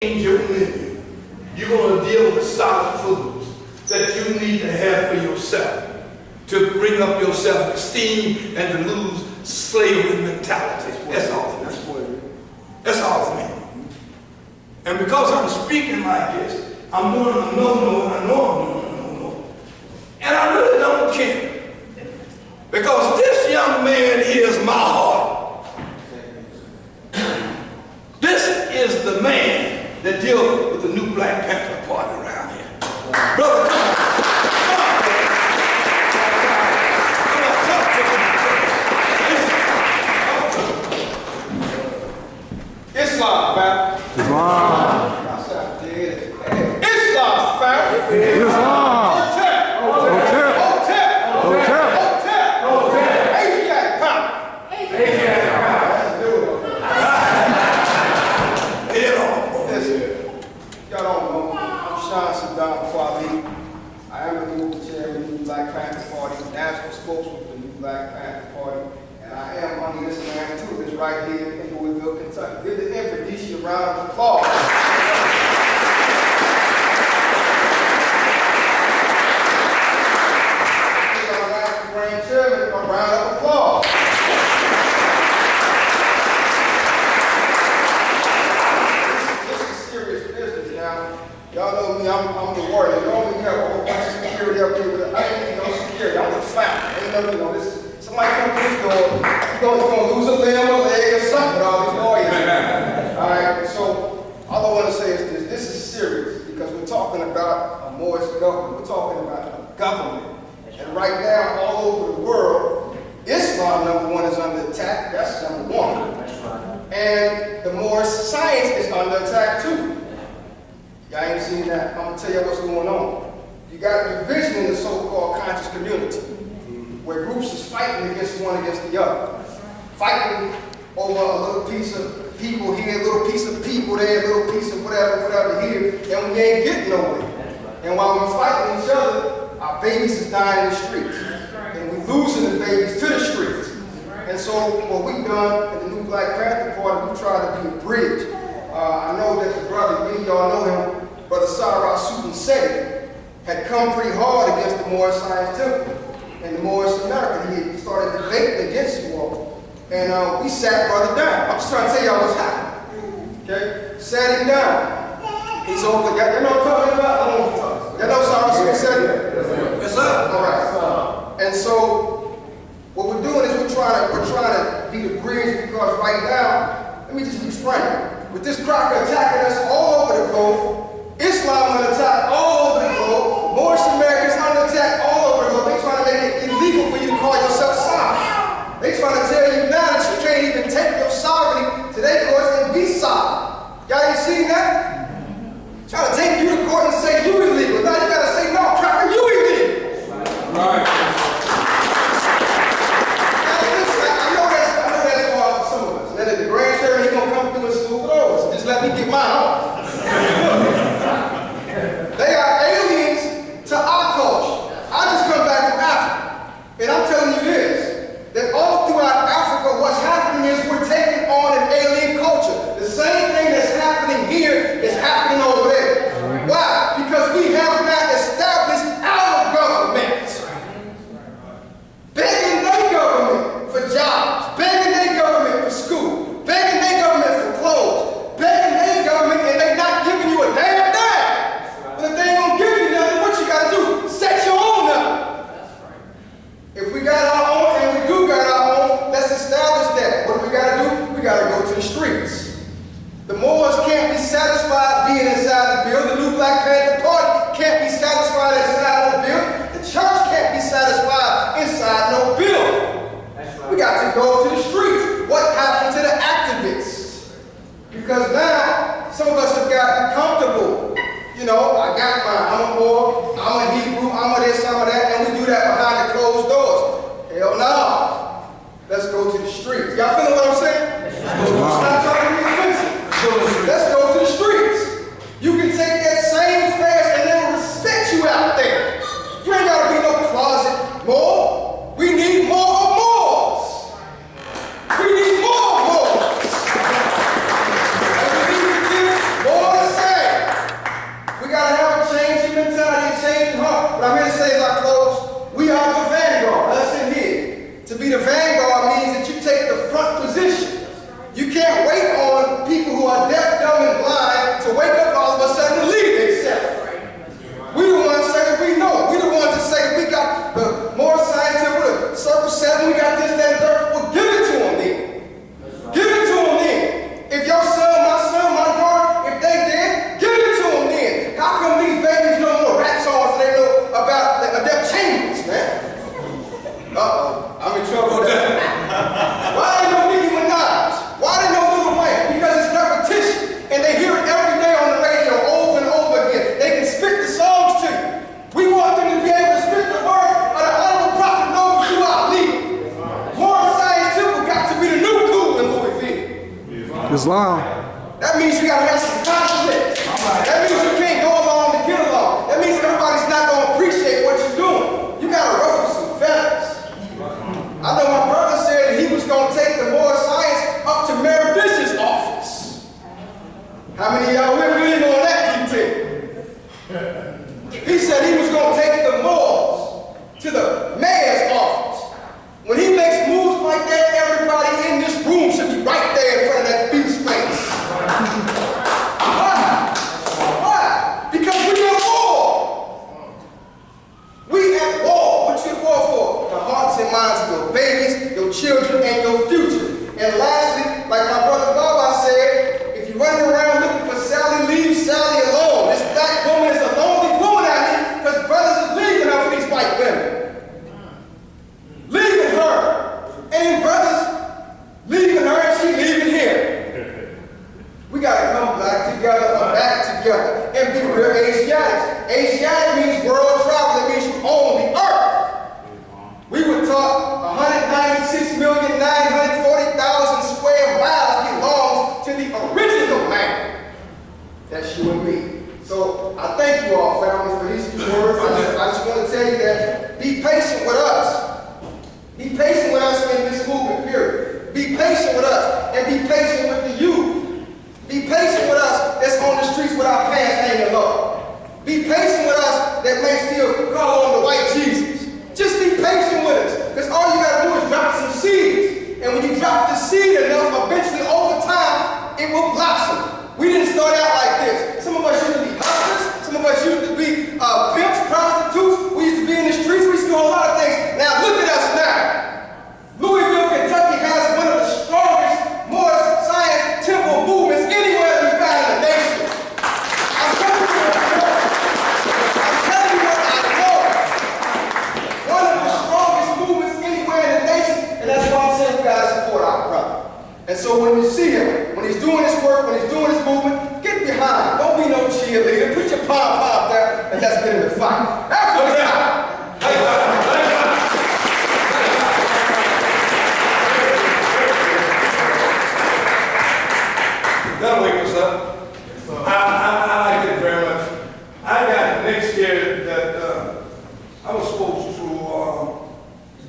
change your menu. You're going to deal with solid foods that you need to have for yourself to bring up your self-esteem and to lose slavery mentality. That's all it means. That's all it means. And because I'm speaking like this, I'm doing a no-no, and I know I'm doing a no-no. And I really don't care. Because this young man here is my heart. This is the man that deals with the new Black Panther Party around here. Brother, come on. Come on, man. Come on, talk to me. Listen, talk to me. Islam, fam. Islam. Islam, fam. Islam. Hotep. Hotep. Asiatic power. Y'all don't know, I'm Sean Saddam Kweli. I am the new chairman of the New Black Panther Party, national spokesman for the New Black Panther Party, and I am under this man too, this right here in Louisville, Kentucky. Give the Infedici a round of applause. Give our national grand chairman a round of applause. Y'all know me, I'm the warrior. Normally we have a whole bunch of security up here, but I ain't no security. I'm the family. Ain't no, this, somebody come to this door, you're gonna lose a limb, a leg, or something with all these warriors. All right, so all I want to say is this is serious because we're talking about a Moorish government. We're talking about a government. And right now, all over the world, Islam, number one, is under attack. That's number one. And the Moorish science is under attack too. Y'all ain't seen that. I'm gonna tell you what's going on. You got a division in the so-called conscious community, where groups is fighting one against the other. Fighting over a little piece of people here, a little piece of people there, a little piece of whatever here, and we ain't getting nowhere. And while we're fighting each other, our babies is dying in the streets. And we're losing the babies to the streets. And so what we've done in the New Black Panther Party, we try to be a bridge. I know that the brother, many of y'all know him, Brother Sarah Sudan Seti, had come pretty hard against the Moorish Science Temple and the Moorish America. He had started debating against you all. And we sat brother down. I'm just trying to tell y'all what's happening. Okay? Sat him down. He's over. Y'all know what I'm talking about? I don't know what I'm talking about. Y'all know Sarah Sudan Seti? Yes, sir. All right. And so what we're doing is we're trying to be the bridge because right now, let me just be frank. With this cracker attacking us all over the globe, Islam under attack all over the globe, Moorish Americans under attack all over the globe. They trying to make it illegal for you to call yourself sovereign. They trying to tell you now that you can't even take your sovereignty to their courts and be sovereign. Y'all ain't seen that? Trying to take you to court and say you illegal. Now you gotta say, no, cracker, you illegal. Right. I know that's hard for some of us. Then the grand jury, he gonna come through and smooth it over. So just let me get mine off. Islam. That means you gotta have some conflict. That means you can't go along to get along. That means everybody's not gonna appreciate what you're doing. You gotta ruffle some feathers. I know my brother said he was gonna take the Moore Science up to Mayor Bishop's office. How many of y'all will believe on that detail? He said he was gonna take the Moores to the mayor's office. When he makes moves like that, everybody in this room should be right there in front of that beast's face. Why? Why? Because we at war. We at war. What you at war for? The hearts and minds of your babies, your children, and your future. And lastly, like my brother Baba said, if you're running around looking for Sally, leave Sally alone. This black woman is a lonely woman out here because brothers is leaving her for these white women. Leaving her. And brothers leaving her and she leaving him. We gotta come back together, and be real Asiatics. Asiatic means world travel. It means you own the earth. We were taught 196,940,000 square miles belongs to the original man. That's you and me. So I thank you all, family, for these few words. I just want to tell you that be patient with us. Be patient with us in this movement, period. Be patient with us and be patient with the youth. Be patient with us that's on the streets with our pants hanging low. Be patient with us that may still call on the white Jesus. Just be patient with us, because all you got to do is drop some seeds. And when you drop the seed enough, eventually over time, it will blossom. We didn't start out like this. Some of us used to be hustlers. Some of us used to be pimps, prostitutes. We used to be in the streets. We used to do a lot of things. Now look at us now. Louisville, Kentucky has one of the strongest Moore Science temple movements anywhere to be found in the nation. I'm telling you what I know. I'm telling you what I know. One of the strongest movements anywhere in the nation, and that's why I'm saying we gotta support our brother. And so when you see him, when he's doing his work, when he's doing his movement, get behind him. Don't be no cheerleader. Put your pom-pom there and let's get in the fight. That's what it's about. That'll wake us up. I like it very much. I got next year that I was supposed to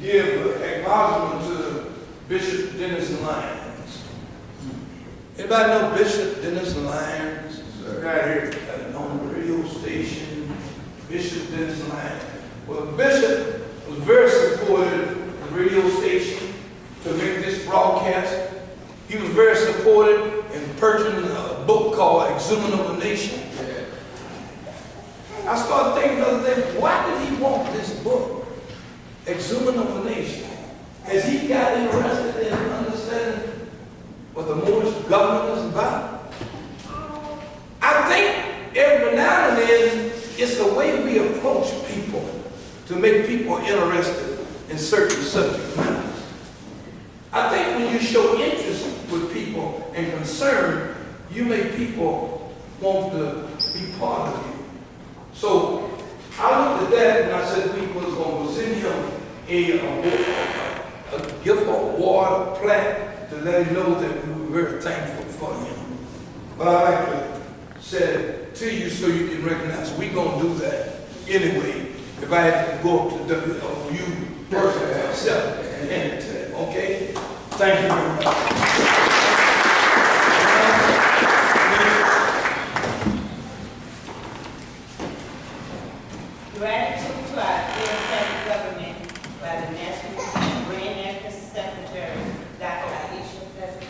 give acknowledgement to Bishop Dennis Lyons. Anybody know Bishop Dennis Lyons? Right here on the radio station. Bishop Dennis Lyons. Well, Bishop was very supportive of the radio station to make this broadcast. He was very supportive in purchasing a book called Exhuming of a Nation. I started thinking the other day, why did he want this book, Exhuming of a Nation? Has he got interested in understanding what the Moorish government is about? I think every now and then it's the way we approach people to make people interested in certain subject matters. I think when you show interest with people and concern, you make people want to be part of you. So I looked at that and I said we was going to send him a gift award, a plaque, to let him know that we were very thankful for him. But I like to say it to you so you can recognize we're going to do that anyway. If I had to go up to WOU personally myself and hand it to them, okay? Thank you very much. Gratitude to our democratic government by the National Grand National Secretary, Dr. Aisha President.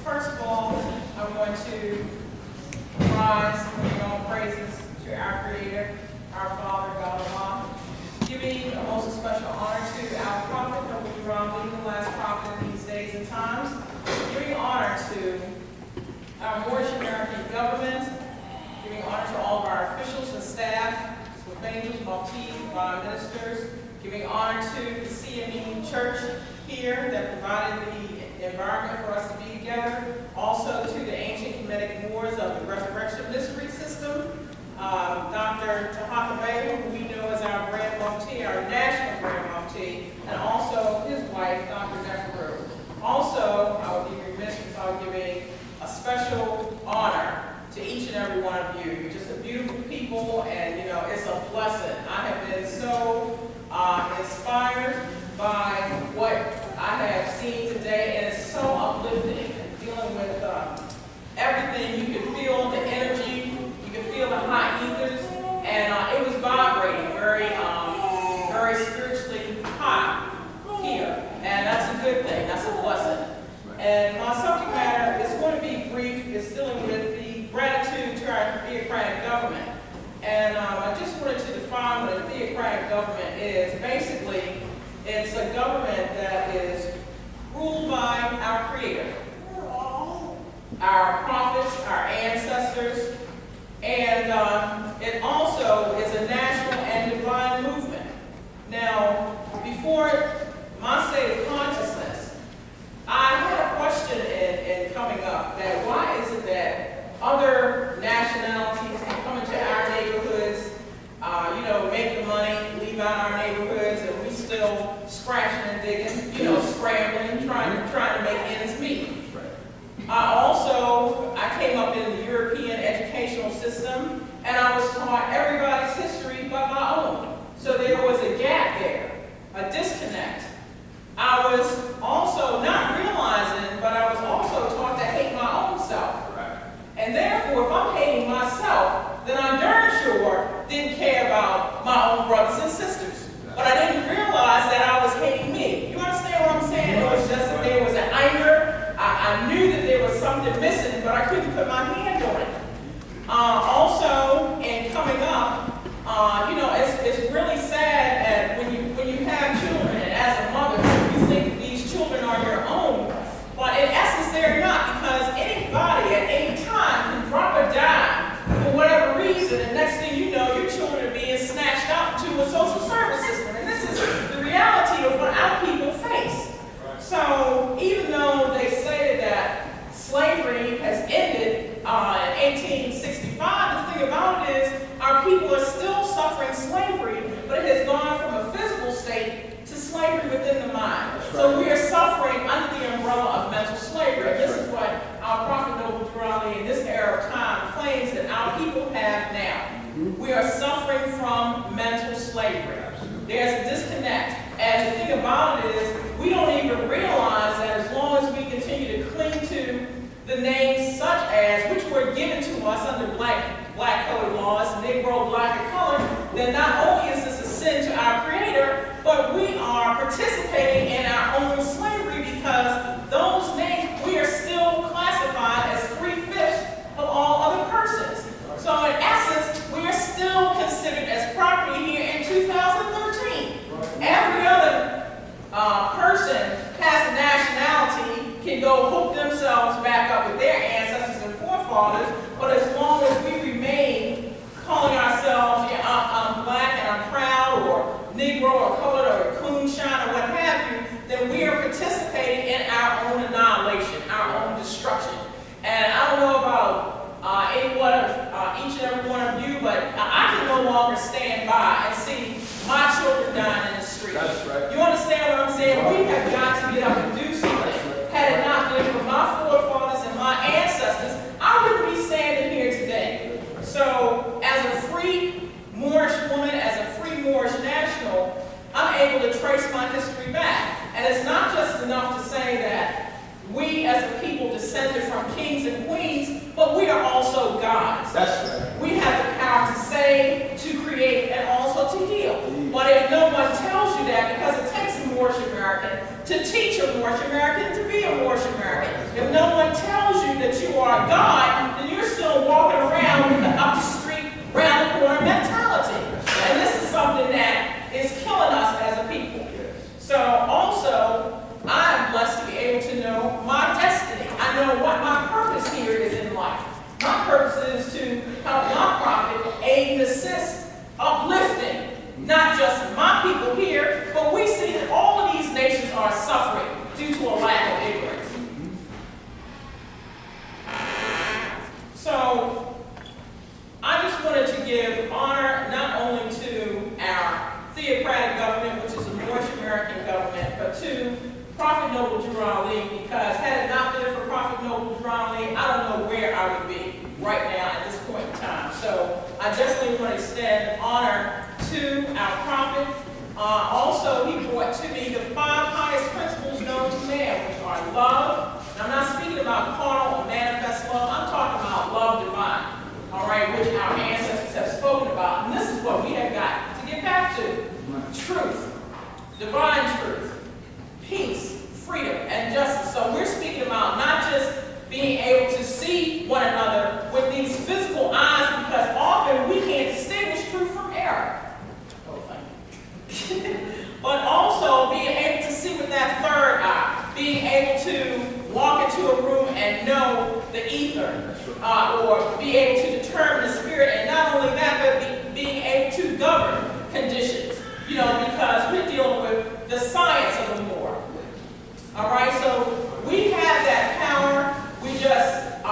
First of all, I'm going to rise and bring all praises to our Creator, our Father, God Allah, giving a most special honor to our prophet, Prophet Quran, being the last prophet in these days and times, giving honor to our Moorish American government, giving honor to all of our officials and staff, with angels, muftis, divine ministers, giving honor to the CME Church here that provided the environment for us to be together. Also to the ancient Kemetic Moors of the Resurrection Mystery System, Dr. Tahaka Bay, who we know as our Grand Mufti, our national Grand Mufti, and also his wife, Dr. Nehru. Also, I would be remiss without giving a special honor to each and every one of you. You're just a beautiful people, and it's a blessing. I have been so inspired by what I have seen today, and it's so uplifting and dealing with everything. You can feel the energy, you can feel the high ethers, and it was vibrating very spiritually high here, and that's a good thing. That's a blessing. And my subject matter is going to be brief. It's dealing with the gratitude to our theocratic government. And I just wanted to define what a theocratic government is. Basically, it's a government that is ruled by our Creator, our prophets, our ancestors, and it also is a national and divine movement. Now, before my state of consciousness, I had a question in coming up that why is it that other nationalities can come into our neighborhoods, make the money, leave out our neighborhoods, and we still scratching and digging, scrambling, trying to make ends meet. I came up in the European educational system, and I was taught everybody's history but my own. So there was a gap there, a disconnect. I was also not realizing, but I was also taught to hate my own self. And therefore, if I'm hating myself, then I darn sure didn't care about my own brothers and sisters. But I didn't realize that I was hating me. You understand what I'm saying? It was just that there was an anger. I knew that there was something missing, but I couldn't put my hand on it. Also, in coming up, it's really sad and when you have children, and as a mother, you think these children are your own. But in essence, they're not, because anybody at any time can drop a dime for whatever reason, and next thing you know, your children are being snatched out to a social service system. And this is the reality of what our people face. So even though they say that slavery has ended in 1865, the thing about it is our people are still suffering slavery, but it has gone from a physical state to slavery within the mind. So we are suffering under the umbrella of mental slavery. This is what our Prophet Noble Durrani in this era of time claims that our people have now. We are suffering from mental slavery. There's a disconnect. And the thing about it is, we don't even realize that as long as we continue to cling to the names such as, which were given to us under black colored laws, Negro, black, and colored, then not only is this a sin to our Creator, but we are participating in our own slavery, because those names, we are still classified as 3/5 of all other persons. So in essence, we are still considered as property here in 2013. Every other person has a nationality, can go hook themselves back up with their ancestors and forefathers, but as long as we remain calling ourselves, I'm black and I'm proud, or Negro or colored or coonshine or what have you, then we are participating in our own annihilation, our own destruction. And I don't know about any one of each and every one of you, but I can no longer stand by and see my children dying in the street. That's right. You understand what I'm saying? We have got to get up and do something. Had it not been for my forefathers and my ancestors, I wouldn't be standing here today. So, as a free Moorish woman, as a free Moorish national, I'm able to trace my history back. And it's not just enough to say that we as a people descended from kings and queens, but we are also gods. That's right. We have the power to save, to create, and also to heal. But if no one tells you that, because it takes a Moorish American to teach a Moorish American to be a Moorish American, if no one tells you that you are a God, then you're still walking around with the up the street, round the corner mentality. And this is something that is killing us as a people. So also, I am blessed to be able to know my destiny. I know what my purpose here is in life. My purpose is to help my prophet aid and assist, uplifting, not just my people here, about love. And I'm not speaking about carnal or manifest love. I'm talking about love divine, all right, which our ancestors have spoken about. And this is what we have got to get back to. Truth, divine truth, peace, freedom, and justice. So we're speaking about not just being able to see one another with these physical eyes, because often we can't distinguish truth from error. Oh, thank you. But also being able to see with that third eye, being able to walk into a room and know the ether, or be able to determine the spirit, and not only that, but being able to govern conditions, because we're dealing with the science of the more. All right, so we have that power. We just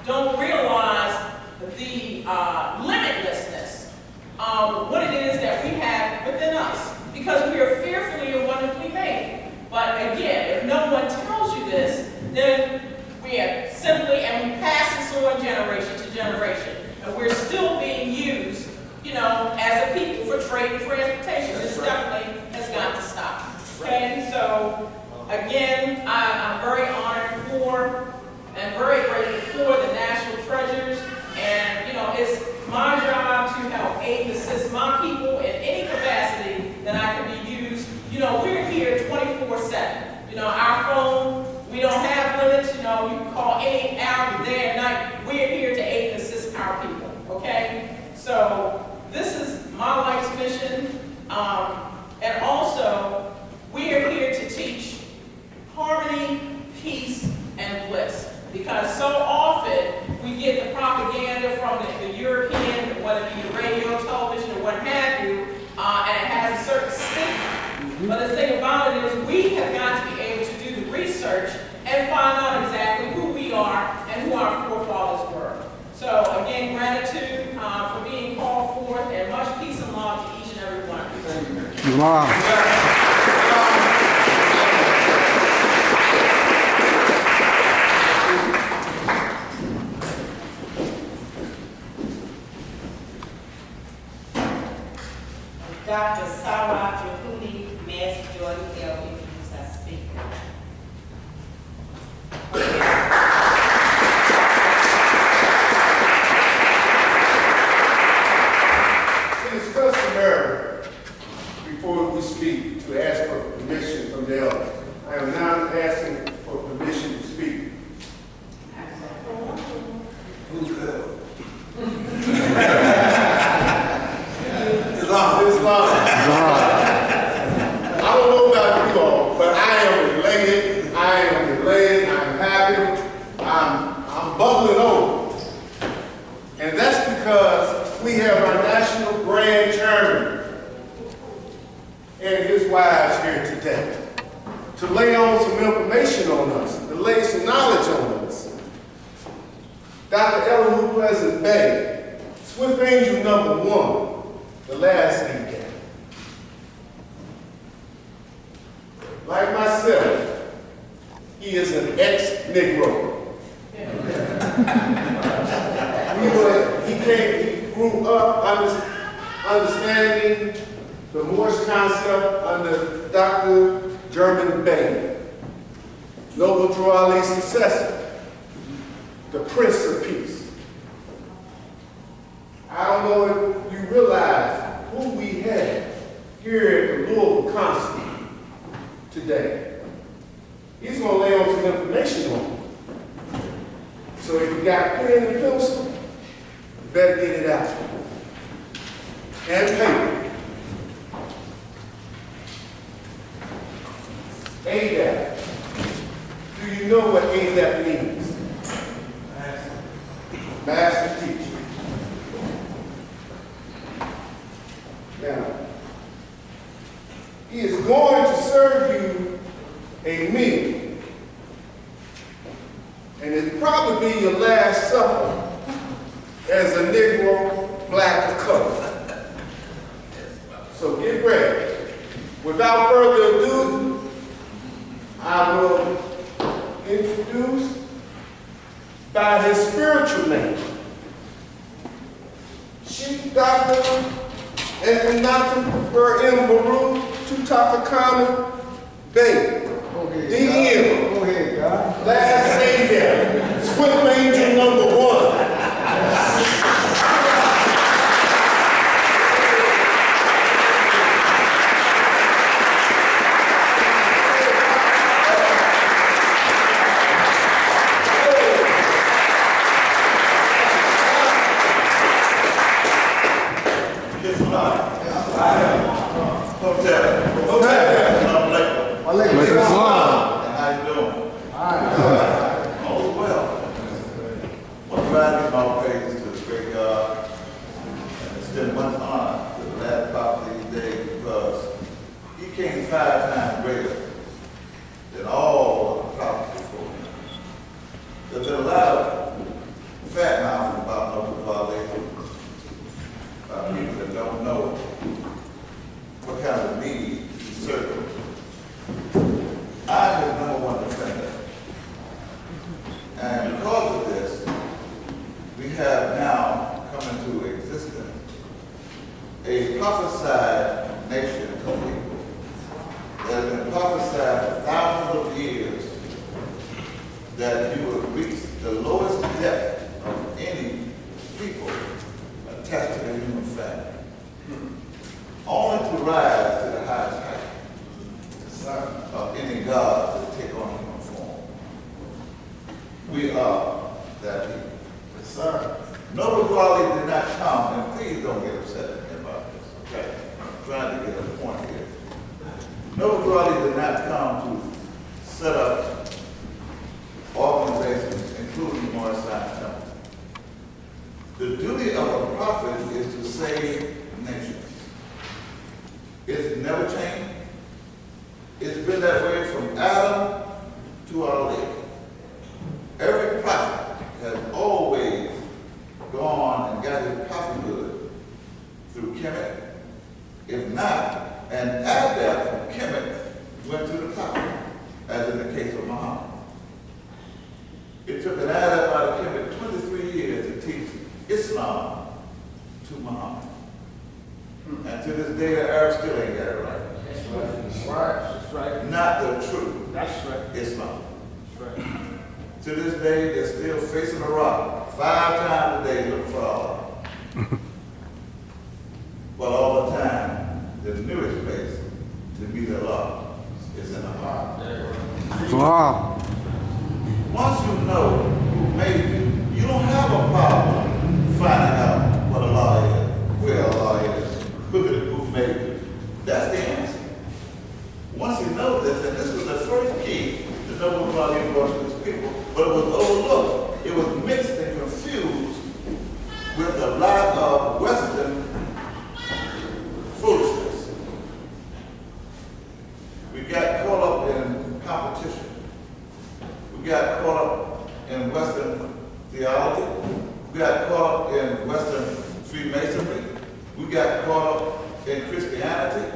don't realize the limitlessness of what it is that we have within us, because we are fearfully and wonderfully made. But again, if no one tells you this, then we have simply, and we pass this on generation to generation, and we're still being used, as a people for trade and transportation. This definitely has got to stop. Okay, so again, I'm very honored for and very grateful for the National Treasures, and it's my job to help aid and assist my people in any capacity that I can be used. We're here 24/7. Our phone, we don't have limits. You can call any hour, day and night. We're here to aid and assist our people. Okay, so this is my life's mission, and also we are here to teach harmony, peace, and bliss. Because so often we get the propaganda from the European, whether it be the radio, television, or what have you, and it has a certain stigma. But the thing about it is we have got to be able to do the research and find out exactly who we are and who our forefathers were. So again, gratitude for being called forth, and much peace and love to each and every one of you. Wow. Dr. Sarah Jehudi, Master Jordan Hill, introduce our speaker. It is customary, before we speak, to ask for permission from the elders. I am now asking for permission to speak. Islam. I don't know about you all, but I am elated. I am happy. I'm bubbling over. And that's because we have our National Grand Chairman and his wives here today to lay on some information on us, to lay some knowledge on us. Dr. Elihu Pleasant Bay, Swift Angel #1. The last name down. Like myself, he is an ex-Negro. He grew up understanding the Moorish concept under Dr. German Bay, Noble Drew Ali's successor, the Prince of Peace. I don't know if you realize who we have here at the Louisville Consul today. He's going to lay on some information on you. So if you got pen and pencil, you better get it out. And paper. ADAP. Do you know what ADAP means? Master Teacher. Now, he is going to serve you a meal. And it'll probably be your last supper as a Negro, black, or colored. So get ready. Without further ado, I will introduce by his spiritual name, Chief Dr. and Dr. Baru Tutafakana Bey. DM. Go ahead, God. Last name there. Swift Angel number 1. Make it fun. How you doing? All well. One Friday, my praises to the great God, and it's been much honor to the last part of these days because He came 5 times greater than all of the prophets before Him. There's been a lot of fat mouths about Noble Valley by people that don't know what kind of need He serves. I am his #1 defender. And because of this, we have now come into existence a prophesied nation of people that have been prophesied for thousands of years that you will reach the lowest depth of any people attached to the human family, only to rise to the highest height of any God to take on human form. We are that people. Yes, sir. Noble quality did not come, and please don't get upset at me about this, okay? I'm trying to get a point here. Noble quality did not come to set up organizations, including Morris Science Temple. The duty of a prophet is to save nations. It's never changed. It's been that way from Adam to our Lady. Every prophet has always gone and got his prophethood through Kemet. If not, and Adam from Kemet went to the prophet, as in the case of Muhammad. It took an Adam out of Kemet 23 years to teach Islam to Muhammad. And to this day, the Arabs still ain't got it right. That's right. That's right. Not the truth. That's right. Islam. That's right. To this day, they're still facing a rock 5 times a day looking for Allah. But all the time, the newest place to meet Allah is in the heart. Wow. Once you know who made you, you don't have a problem finding out what Allah is, where Allah is, who made you. That's the answer. Once you know this, and this was the first key to know what Allah brought to His people, but it was overlooked. It was mixed and confused with a lot of Western foolishness. We got caught up in competition. We got caught up in Western theology. We got caught up in Western Freemasonry. We got caught up in Christianity.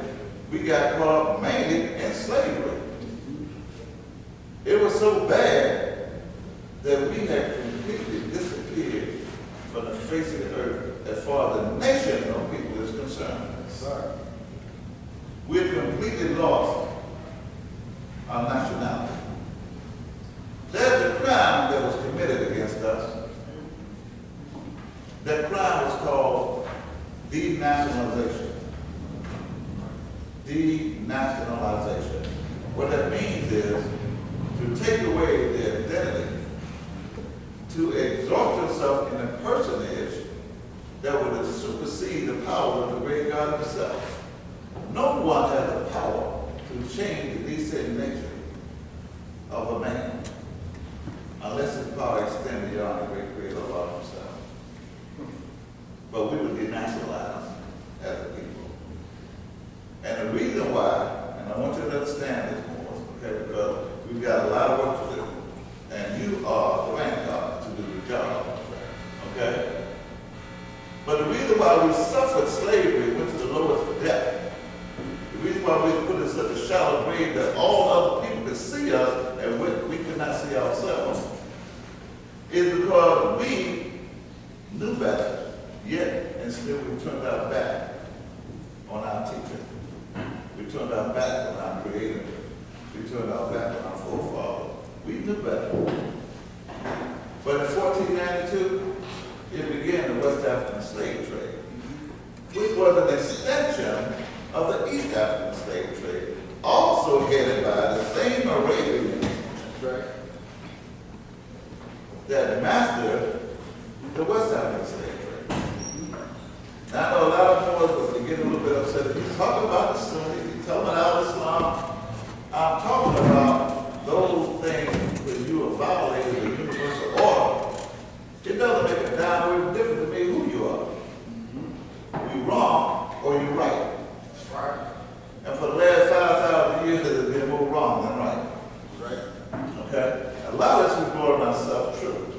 We got caught up mainly in slavery. It was so bad that we had completely disappeared from the face of the earth as far as the nation of people is concerned. Sir. We're completely lost our nationality. There's a crime that was committed against us. That crime was called denationalization. Denationalization. What that means is to take away the identity, to exalt yourself in a personage that would supersede the power of the great God Himself. No one has the power to change the descending nature of a man unless his power extends beyond the great creator of Allah Himself. But we were denationalized as a people. And the reason why, and I want you to understand this more, okay, because we've got a lot of work to do, and you are the grandfather to do the job, okay? But the reason why we suffered slavery, went to the lowest depth, the reason why we were put in such a shallow grave that all other people could see us and we could not see ourselves, is because we knew better, yet and still we turned our back on our teacher. We turned our back on our creator. We turned our back on our knew better. But in 1492, it began the West African slave trade, which was an extension of the East African slave trade, also headed by the same Arabians that mastered the West African slave trade. Now, I know a lot of Moors will get a little bit upset. If you talk about the Sunni, you talk about Islam, I'm talking about those things when you are violating the universal order. It doesn't make a damn difference to me who you are. You wrong or you right. And for the last 5,000 years, there's been more wrong than right. Okay? A lot of this is going on self-truth.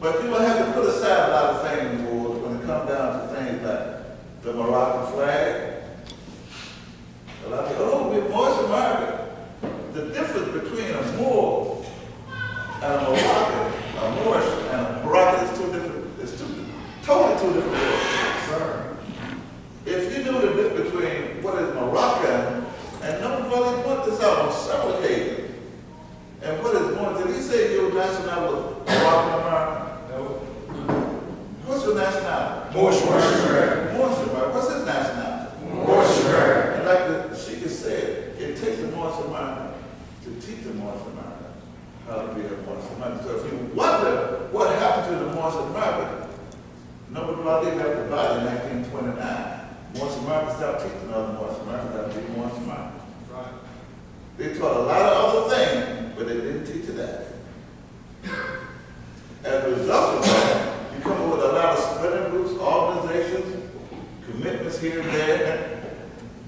But you will have to put aside a lot of things, Moors, when it comes down to things like the Moroccan flag. A lot of people, oh, we're Moors in America. The difference between a Moor and a Moroccan, a Moorish and a Moroccan is totally two different words. If you knew the difference between what is Moroccan, and nobody put this out on several occasions, and what is Moor, did he say your nationality was Moroccan American? No. What's your nationality? Moorish. Moorish American. What's his nationality? Moorish. And like the Sheikh said, it takes a Moorish American to teach a Moorish American how to be a Moorish American. So if you wonder what happened to the Moorish American, nobody got the body in 1929. Moorish Americans stopped teaching other Moorish Americans how to be Moorish Americans. Right. They taught a lot of other things, but they didn't teach it that. As a result of that, you come up with a lot of splitting groups, organizations, commitments here and there,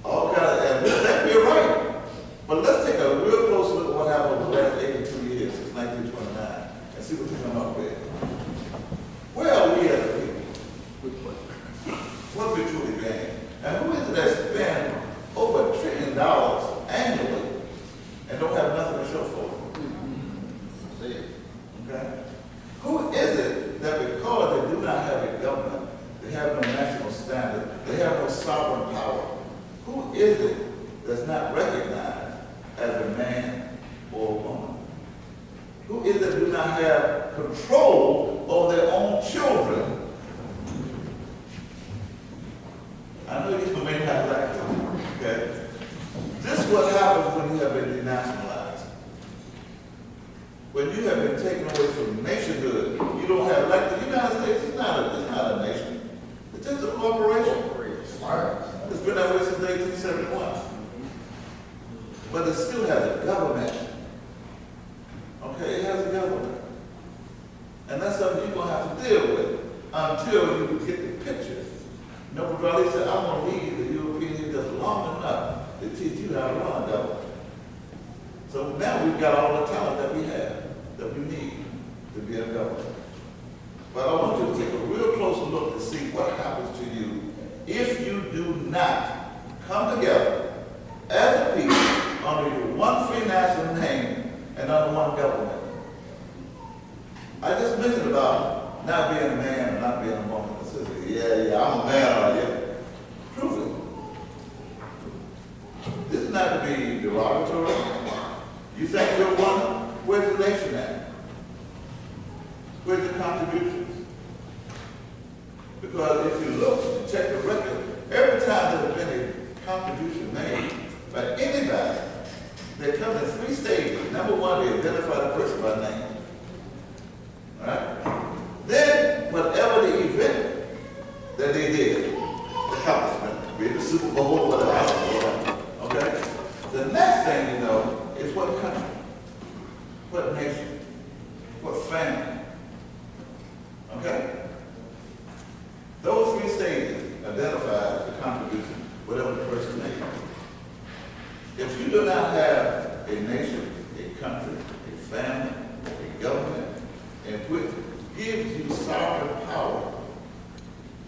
all kinds of, and that be right. But let's take a real close look at what happened over the last 82 years, since 1929, and see what we come up with. Where are we as a people? What we truly gain? And who is it that spend over $1 trillion annually and don't have nothing to show for it? Okay? Who is it that because they do not have a government, they have no national standard, they have no sovereign power, who is it that's not recognized as a man or a woman? Who is it that do not have control over their own children? I know you may not like it, okay? This is what happens when you have been denationalized. When you have been taken away from nationhood, you don't have, like the United States, it's not a nation. It's just a corporation. It's been that way since 1871. But it still has a government. Okay, it has a government. And that's something you're going to have to deal with until you get the picture. Nobody said, I'm going to leave the European Union just long enough to teach you how to run a government. So now we've got all the talent that we have, that we need to be a government. But I want you to take a real close look to see what happens to you if you do not come together as a people under your one free national name and under one government. I just mentioned about not being a man and not being a woman. Yeah, I'm a man, are you? Prove it. This is not to be derogatory. You think you're one? Where's the nation at? Where's the contributions? Because if you look, you check the record, every time there's been a contribution made by anybody, they come in 3 stages. Number 1, they identify the person by name. All right? Then, whatever the event that they did, the accomplishment, be it the Super Bowl or whatever, okay? The next thing you know is what country, what nation, what family, okay? Those 3 stages identify the contribution, whatever the person made. If you do not have a nation, a country, a family, a government, in which gives you sovereign power,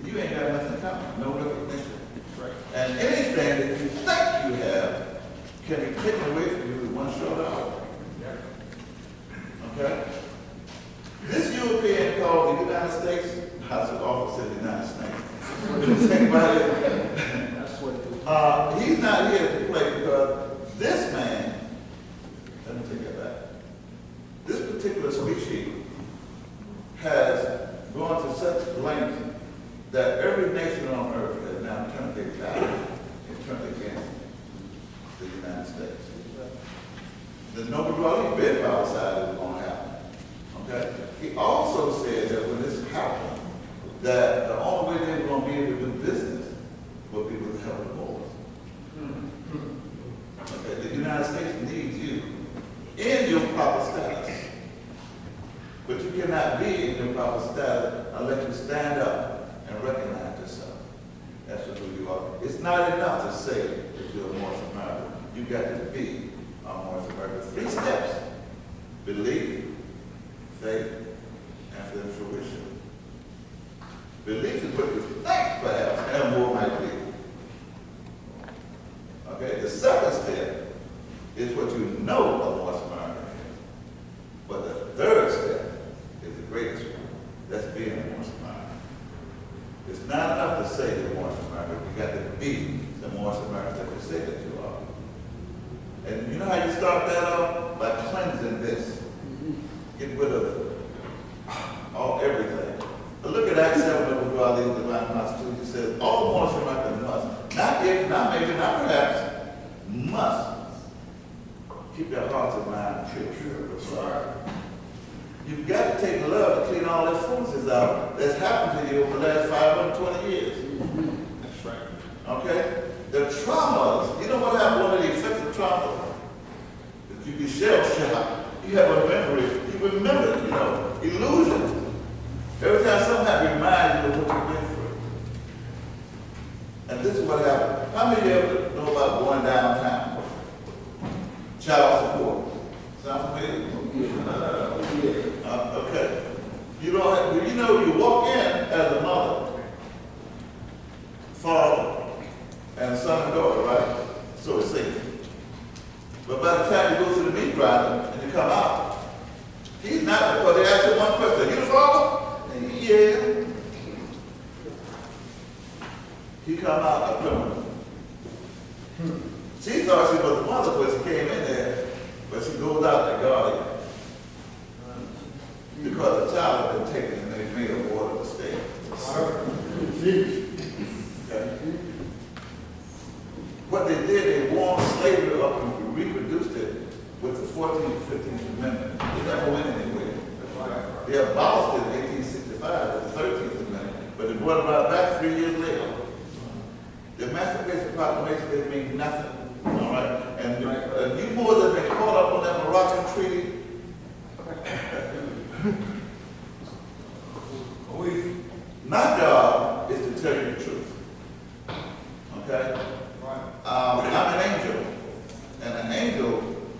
you ain't got nothing coming, no recognition. Right. And anything that you think you have can be taken away from you with one short hour. Okay? This European called the United States, House of Office in the United States. Think about it. He's not here to play because this man, let me take that back. particular species has gone to such lengths that every nation on earth has now turned their back and turned against the United States. There's no dwelling bed outside is going to happen. Okay? He also said that when this happened, that the only way they were going to be able to do business would be with the help of the Moors. Okay? The United States needs you in your proper status. But you cannot be in your proper status unless you stand up and recognize yourself. That's who you are. It's not enough to say that you're a Morris American. You got to be a Morris American. 3 steps: belief, faith, and then fruition. Belief is what you think, perhaps, and more might be. Okay, the second step is what you know a Morris American is. But the third step is the greatest one. That's being a Morris American. It's not enough to say you're Morris American. You got to be the Morris American that you say that you are. And you know how you start that off? By cleansing this. Get rid of everything. But look at Acts 7 of the God, the divine constitution. It says, all Morris Americans must, not if, not maybe, not perhaps, must keep their hearts and minds pure. You've got to take love to clean all that foolishness out that's happened to you over the last 520 years. That's right. Okay? The traumas, you know what happened, one of the effects of trauma? If you be shell-shocked, you have a memory, you remember, illusions. Every time something happens, remind you of what you've been through. And this is what happened. How many of you ever know about going downtown? Child support. Sound familiar? Okay. You walk in as a mother, father, and son and daughter, right? So it's safe. But by the time you go to the meat grinder and you come out, he's not, because they ask him one question: you the father? Yeah. He come out a criminal. She thought she was the mother, but she came in there, but she goes out the guardian. Because the child had been taken and they made a order to stay. Okay. What they did, they warmed slavery up and reproduced it with the 14th and 15th Amendment. It never went anywhere. They abolished it in 1865 with the 13th Amendment, but it brought it about back 3 years later. The Emancipation Proclamation didn't mean nothing. All right? And you more than been caught up on that Moroccan Treaty. My job is to tell you the truth. Okay? I'm an angel. And an angel,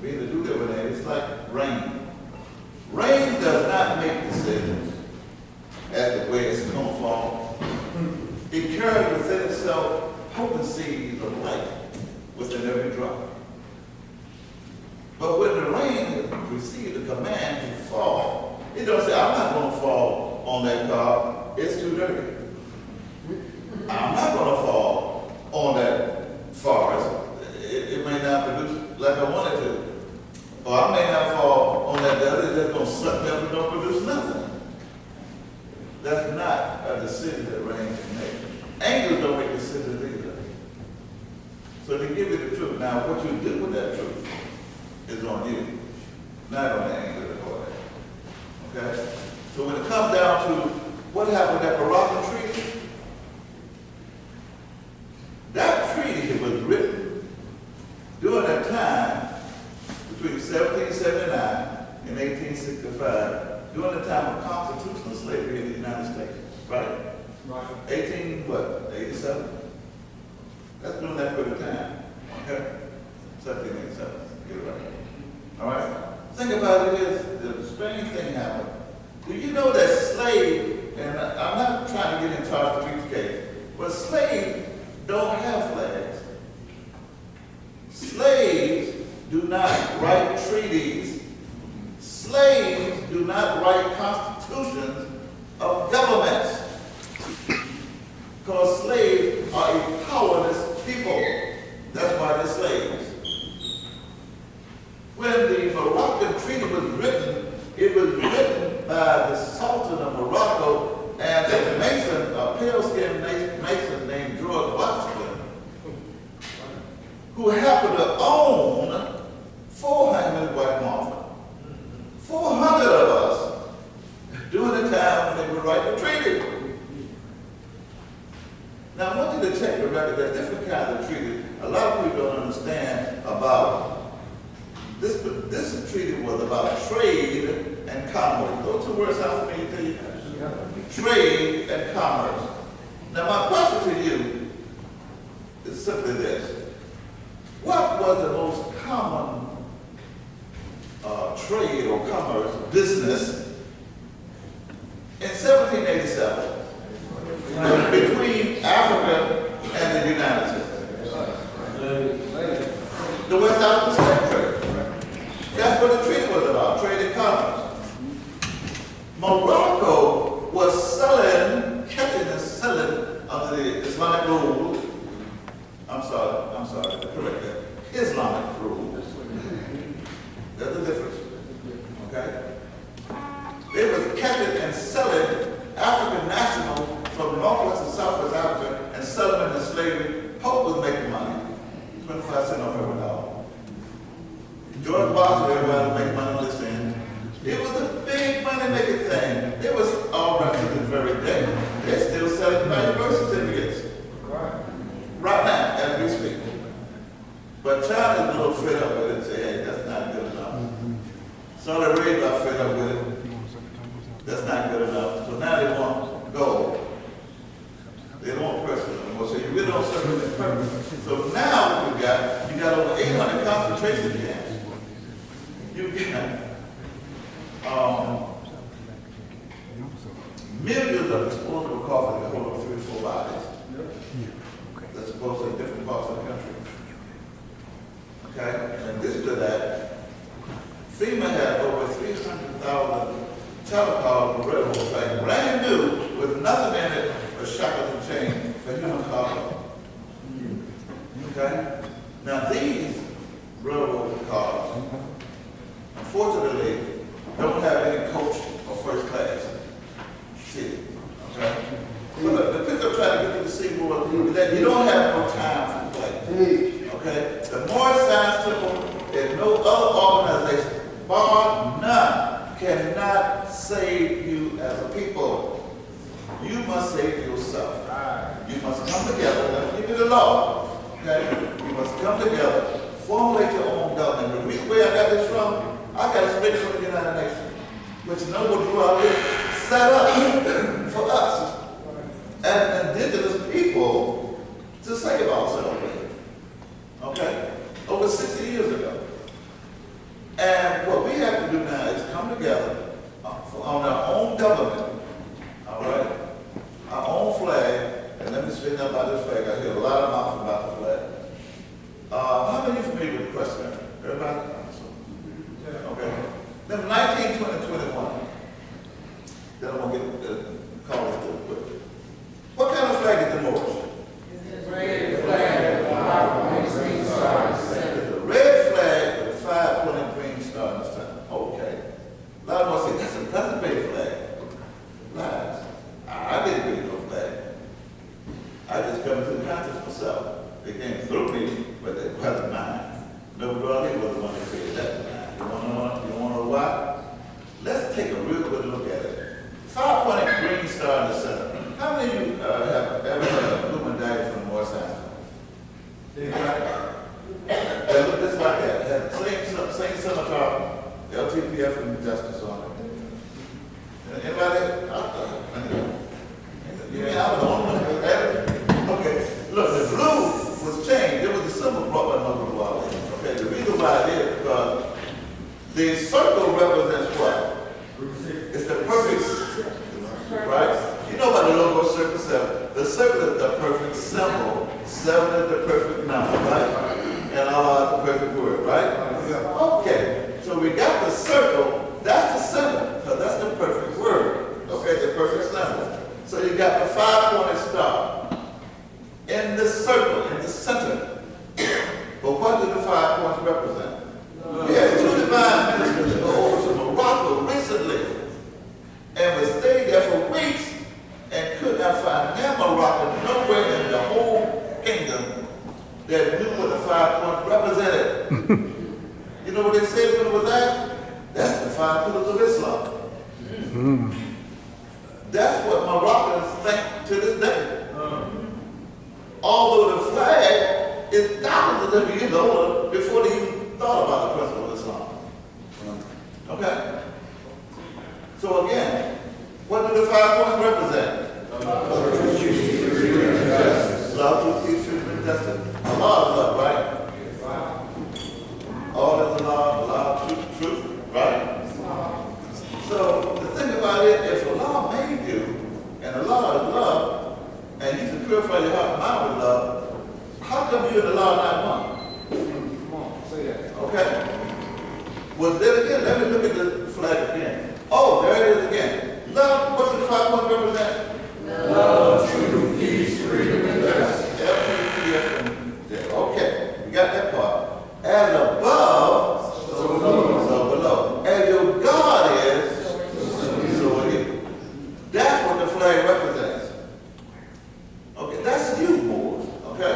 being the dude over there, it's like rain. Rain does not make decisions as to where it's going to fall. It carries within itself potencies of life within every drop. But when the rain receives the command to fall, it don't say, I'm not going to fall on that car, it's too dirty. I'm not going to fall on that forest, it may not produce like I want it to. Or I may not fall on that other, it's just going to suck me up and don't produce nothing. That's not a decision that rain can make. Angels don't make decisions either. So to give you the truth, now what you do with that truth is on you, not on the angel that hold it. Okay? So when it comes down to what happened at the Moroccan Treaty, that treaty was written during that time between 1779 and 1865, during the time of constitutional slavery in the United States, right? Right. 87? That's during that period of time, okay? 1787, get it right. All right? Think about it is, the strange thing happened. Do you know that slave, and I'm not trying to get into our street case, but slaves don't have flags. Slaves do not write treaties. Slaves do not write constitutions of governments. Because slaves are a powerless people. That's why they're slaves. When the Moroccan Treaty was written, it was by the Sultan of Morocco and a Mason, a pale-skinned Mason named George Washington, who happened to own 400 white Martha. 400 of us during the time when they were writing the treaty. Now, I want you to check the record. There are different kinds of treaties. A lot of people don't understand about this, but this treaty was about trade and commerce. Those two words sound familiar to you? Trade and commerce. Now, my question to you is simply this. What was the most common trade or commerce business in 1787 between Africa and the United States? The West African slave trade. That's what the treaty was about, trade and commerce. Morocco was selling, catching and selling under the Islamic rule. I'm sorry, to correct that. Islamic rule. There's a difference. Okay? They was catching and selling African nationals from Northwest and Southwest Africa and selling them into slavery. Pope was making money. 25 cents off every dollar. George Washington, everybody was making money on this thing. It was a big money-making thing. It was all right to this very day. They're still selling valuable birth certificates. Right now, as we speak. But China's a little fed up with it and say, hey, that's not good enough. Saudi Arabia got fed up with it. That's not good enough. So now they want gold. They don't want pressure anymore. So you really don't serve them purpose. So now what you got over 800 concentration camps. You got millions of disposable coffins that hold up 3 or 4 bodies. That's supposed to be different parts of the country. Okay? In addition to that, FEMA had over 300,000 telecalls on railroad tracks, brand new, with nothing in it but shackles and chains for human cargo. Okay? Now these railroad cars, unfortunately, don't have any coach or first class seat. Okay? But the pickup trying to get to the seaboard, that you don't have no time for play. Okay? The Moorish Science Temple and no other organization, bar none, cannot save you as a people. You must save yourself. You must come together. Let me give you the law. Okay? You must come together, formulate your own government. The reason where I got this from, I got it straight from the United Nations, which Noble Drew out here set up for us as indigenous people to save ourselves. Okay? Over 60 years ago. And what we have to do now is come together on our own government, all right? Our own flag, and let me speak up about this flag. I hear a lot of mouth about the flag. How many of you familiar with the question? Everybody? Okay. Then 19, 20, 21. Then I'm going to get call this real quick. What kind of flag is the Moorish? It's a red flag with 5 green stars. It's a red flag with 5 pointing green stars in the center. Okay. A lot of us say, that's a big flag. Lies. I didn't read no flag. I just come to the contest myself. They came through me, but it wasn't mine. Nobody was the one that created that. You want to know why? Let's take a real good look at it. 5 pointing green star in the center. How many of you have ever heard of blue medallion from the Moorish Science? Anybody? They look just like that. It had the same scimitar, LTPF and Justice on it. Anybody? You mean I was the only one who had it? Okay. Look, the blue was changed. It was the symbol brought by Noble Wale. Okay. The reason why I did is because the circle represents what? It's the perfect, right? You know about the logo circle 7. The circle is the perfect symbol. 7 is the perfect number, right? And Allah is the perfect word, right? Okay. So we got the circle. That's the symbol, because that's the perfect word. Okay, the perfect symbol. So you got the 5-pointed star in the circle, in the center. But what do the 5 points represent? We had 2 divine ministers that go over to Morocco recently. Islam. That's what Moroccans think to this day. Although the flag is thousands of years older before they even thought about the principle of Islam. Okay? So again, what do the 5 points represent? Love, truth, peace, truth, and justice. Allah is love, right? All is Allah, truth, right? So the thing about it, if Allah made you, and Allah is love, and He can purify your heart and mind with love, how come you and Allah not one? Come on, say that. Okay? Well, then again, let me look at the flag again. Oh, there it is again. Love, what does the 5 points represent? Love, truth, peace, freedom, and justice. F-U-T-F-M-J. Okay, we got that part. As above, so below. As your God is, so it is. That's what the flag represents. Okay, that's you, Moors. Okay?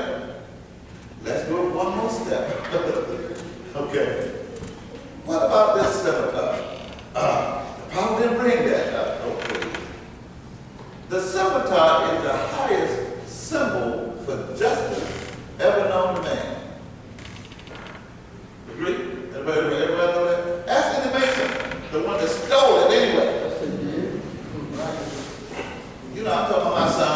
Let's go one more step. Okay. What about this scimitar? The Prophet didn't bring that up. Okay. The scimitar is the highest symbol for justice ever known to man. Agree? Everybody know that? Ask any Mason, the one that stole it anyway. You know, I'm talking about my son.